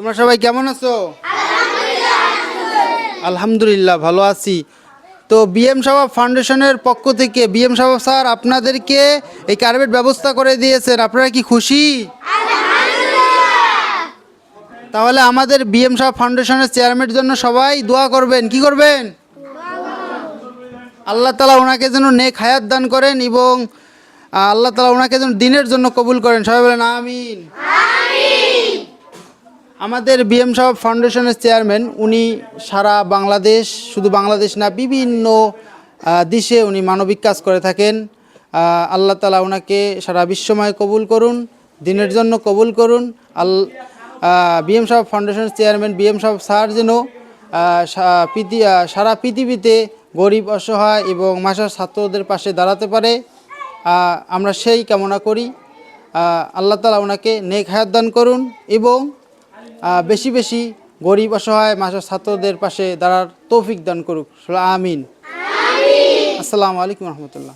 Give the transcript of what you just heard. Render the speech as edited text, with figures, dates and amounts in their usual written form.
তোমরা সবাই কেমন আছো? আলহামদুলিল্লাহ ভালো আছি। তো বিএম সাহাব ফাউন্ডেশনের পক্ষ থেকে বিএম সাহাব স্যার আপনাদেরকে এই কার্পেট ব্যবস্থা করে দিয়েছেন, আপনারা কি খুশি? তাহলে আমাদের বিএম সাহাব ফাউন্ডেশনের চেয়ারম্যানের জন্য সবাই দোয়া করবেন। কি করবেন? আল্লাহ তাআলা ওনাকে যেন নেক হায়াত দান করেন এবং আল্লাহ তাআলা ওনাকে যেন দিনের জন্য কবুল করেন। সবাই বলেন আমিন। আমাদের বিএম সাহেব ফাউন্ডেশনের চেয়ারম্যান, উনি সারা বাংলাদেশ, শুধু বাংলাদেশ না, বিভিন্ন দেশে উনি মানবিক কাজ করে থাকেন। আল্লাহ তাআলা ওনাকে সারা বিশ্বময় কবুল করুন, দিনের জন্য কবুল করুন। বিএম সাহেব ফাউন্ডেশনের চেয়ারম্যান বিএম সাহেব স্যার যেন সারা পৃথিবীতে গরিব, অসহায় এবং মাসার ছাত্রদের পাশে দাঁড়াতে পারে, আমরা সেই কামনা করি। আল্লাহ তাআলা ওনাকে নেক হায়াত দান করুন এবং বেশি বেশি গরিব, অসহায় মাসার ছাত্রদের পাশে দাঁড়ার তৌফিক দান করুক। আমিন। আসসালামু আলাইকুম রহমতুল্লাহ।